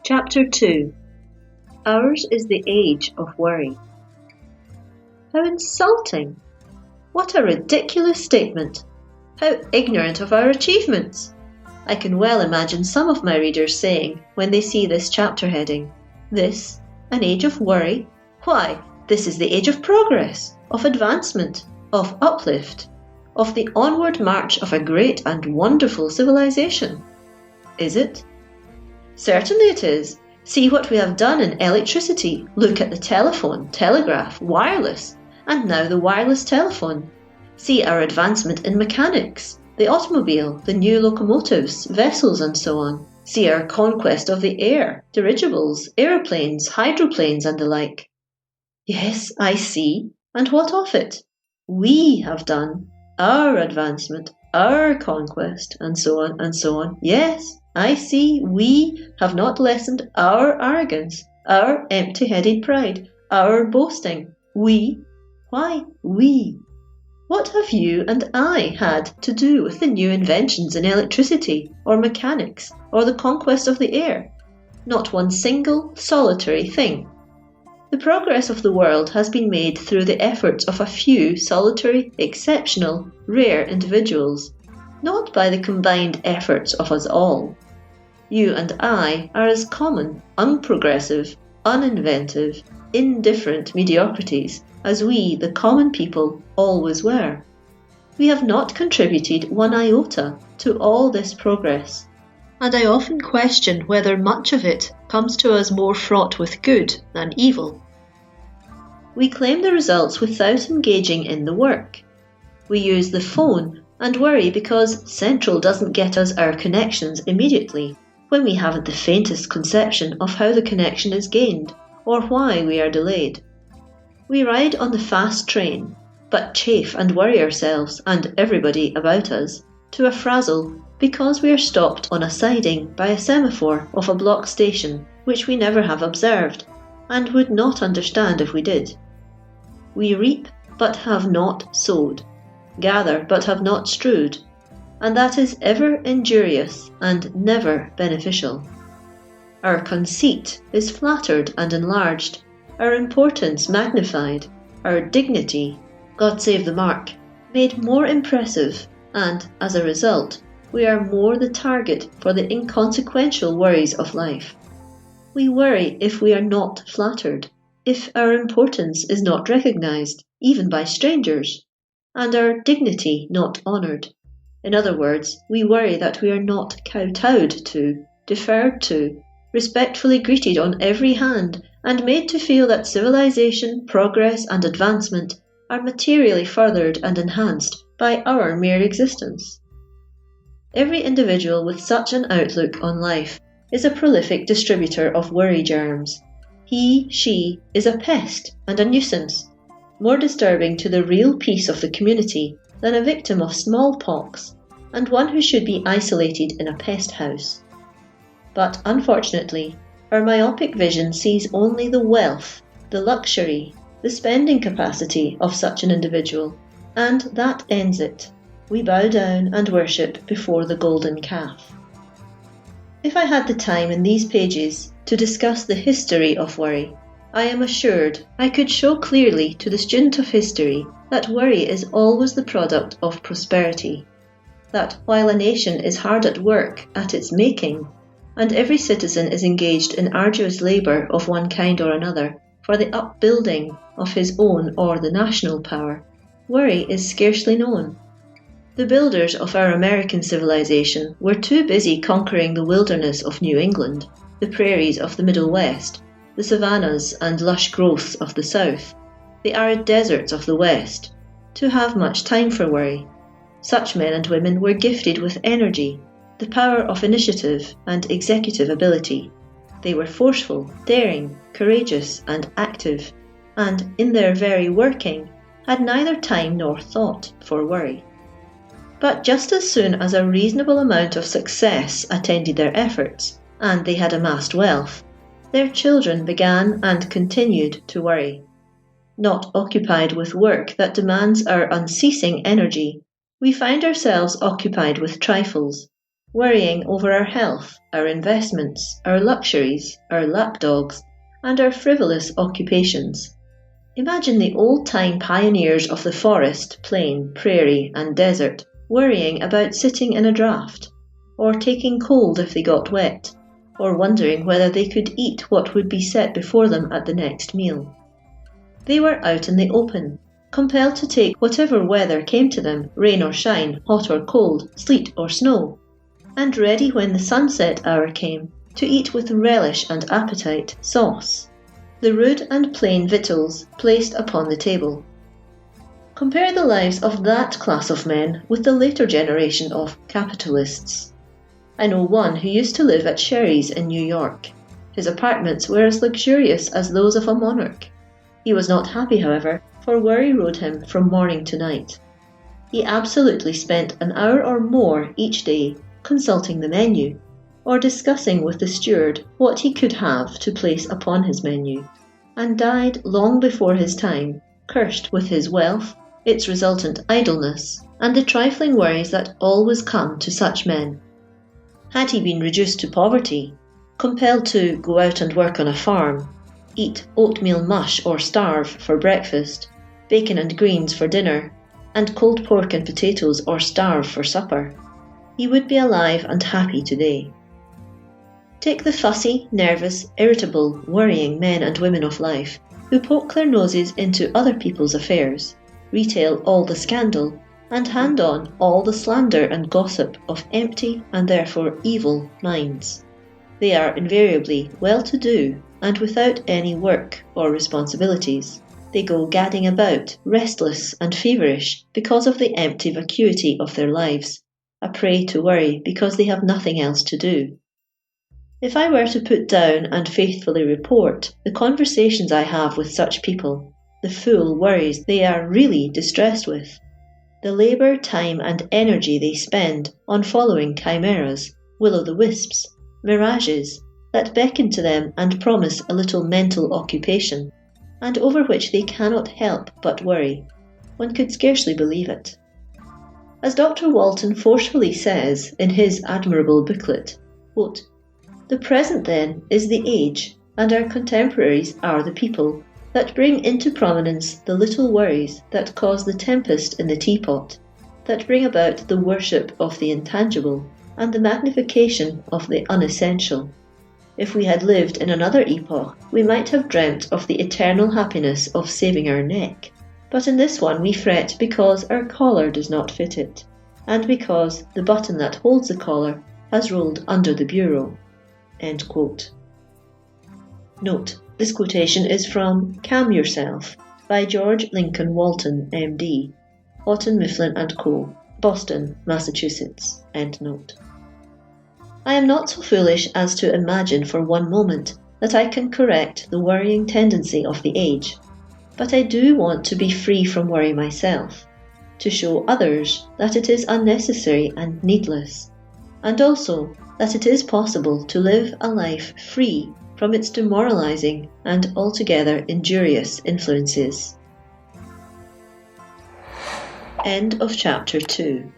Chapter 2. Ours is the age of worry. How insulting! What a ridiculous statement! How ignorant of our achievements! I can well imagine some of my readers saying, when they see this chapter heading, "This, an age of worry? Why, this is the age of progress, of advancement, of uplift, of the onward march of a great and wonderful civilization." Is it? Certainly it is. See what we have done in electricity. Look at the telephone, telegraph, wireless, and now the wireless telephone. See our advancement in mechanics, the automobile, the new locomotives, vessels, and so on. See our conquest of the air, dirigibles, aeroplanes, hydroplanes, and the like. Yes, I see. And what of it? We have done our advancement, our conquest, and so on, and so on. Yes, I see. We have not lessened our arrogance, our empty-headed pride, our boasting. We? Why, we? What have you and I had to do with the new inventions in electricity, or mechanics, or the conquest of the air? Not one single, solitary thing. The progress of the world has been made through the efforts of a few solitary, exceptional, rare individuals, not by the combined efforts of us all. You and I are as common, unprogressive, uninventive, indifferent mediocrities as we, the common people, always were. We have not contributed one iota to all this progress, and I often question whether much of it comes to us more fraught with good than evil. We claim the results without engaging in the work. We use the phone and worry because Central doesn't get us our connections immediately, when we haven't the faintest conception of how the connection is gained, or why we are delayed. We ride on the fast train, but chafe and worry ourselves, and everybody about us, to a frazzle because we are stopped on a siding by a semaphore of a block station which we never have observed, and would not understand if we did. We reap but have not sowed, gather but have not strewed, and that is ever injurious and never beneficial. Our conceit is flattered and enlarged, our importance magnified, our dignity, God save the mark, made more impressive, and, as a result, we are more the target for the inconsequential worries of life. We worry if we are not flattered, if our importance is not recognized, even by strangers, and our dignity not honored. In other words, we worry that we are not kowtowed to, deferred to, respectfully greeted on every hand, and made to feel that civilization, progress, and advancement are materially furthered and enhanced by our mere existence. Every individual with such an outlook on life is a prolific distributor of worry germs. He, she is a pest and a nuisance, more disturbing to the real peace of the community than a victim of smallpox, and one who should be isolated in a pest house. But unfortunately, our myopic vision sees only the wealth, the luxury, the spending capacity of such an individual, and that ends it. We bow down and worship before the golden calf. If I had the time in these pages to discuss the history of worry, I am assured I could show clearly to the student of history that worry is always the product of prosperity, that while a nation is hard at work at its making, and every citizen is engaged in arduous labour of one kind or another for the upbuilding of his own or the national power, worry is scarcely known. The builders of our American civilization were too busy conquering the wilderness of New England, the prairies of the Middle West, the savannas and lush growths of the South, the arid deserts of the West, to have much time for worry. Such men and women were gifted with energy, the power of initiative and executive ability. They were forceful, daring, courageous, and active, and in their very working had neither time nor thought for worry. But just as soon as a reasonable amount of success attended their efforts, and they had amassed wealth, their children began and continued to worry. Not occupied with work that demands our unceasing energy, we find ourselves occupied with trifles, worrying over our health, our investments, our luxuries, our lapdogs, and our frivolous occupations. Imagine the old-time pioneers of the forest, plain, prairie, and desert worrying about sitting in a draught, or taking cold if they got wet, or wondering whether they could eat what would be set before them at the next meal. They were out in the open, compelled to take whatever weather came to them, rain or shine, hot or cold, sleet or snow, and ready when the sunset hour came to eat with relish and appetite sauce, the rude and plain victuals placed upon the table. Compare the lives of that class of men with the later generation of capitalists. I know one who used to live at Sherry's in New York. His apartments were as luxurious as those of a monarch. He was not happy, however, for worry rode him from morning to night. He absolutely spent an hour or more each day consulting the menu, or discussing with the steward what he could have to place upon his menu, and died long before his time, cursed with his wealth, its resultant idleness, and the trifling worries that always come to such men. Had he been reduced to poverty, compelled to go out and work on a farm, eat oatmeal mush or starve for breakfast, bacon and greens for dinner, and cold pork and potatoes or starve for supper, he would be alive and happy today. Take the fussy, nervous, irritable, worrying men and women of life who poke their noses into other people's affairs, retail all the scandal, and hand on all the slander and gossip of empty and therefore evil minds. They are invariably well-to-do and without any work or responsibilities. They go gadding about, restless and feverish because of the empty vacuity of their lives, a prey to worry because they have nothing else to do. If I were to put down and faithfully report the conversations I have with such people, the full worries they are really distressed with, the labour, time and energy they spend on following chimeras, will-o'-the-wisps, mirages that beckon to them and promise a little mental occupation, and over which they cannot help but worry, one could scarcely believe it. As Dr. Walton forcefully says in his admirable booklet, quote, "The present then is the age, and our contemporaries are the people, that bring into prominence the little worries that cause the tempest in the teapot, that bring about the worship of the intangible and the magnification of the unessential. If we had lived in another epoch, we might have dreamt of the eternal happiness of saving our neck, but in this one we fret because our collar does not fit it, and because the button that holds the collar has rolled under the bureau." End quote. Note: this quotation is from Calm Yourself by George Lincoln Walton, MD, Houghton Mifflin & Co., Boston, Massachusetts. End note. I am not so foolish as to imagine for one moment that I can correct the worrying tendency of the age, but I do want to be free from worry myself, to show others that it is unnecessary and needless, and also that it is possible to live a life free from its demoralizing and altogether injurious influences. End of chapter 2.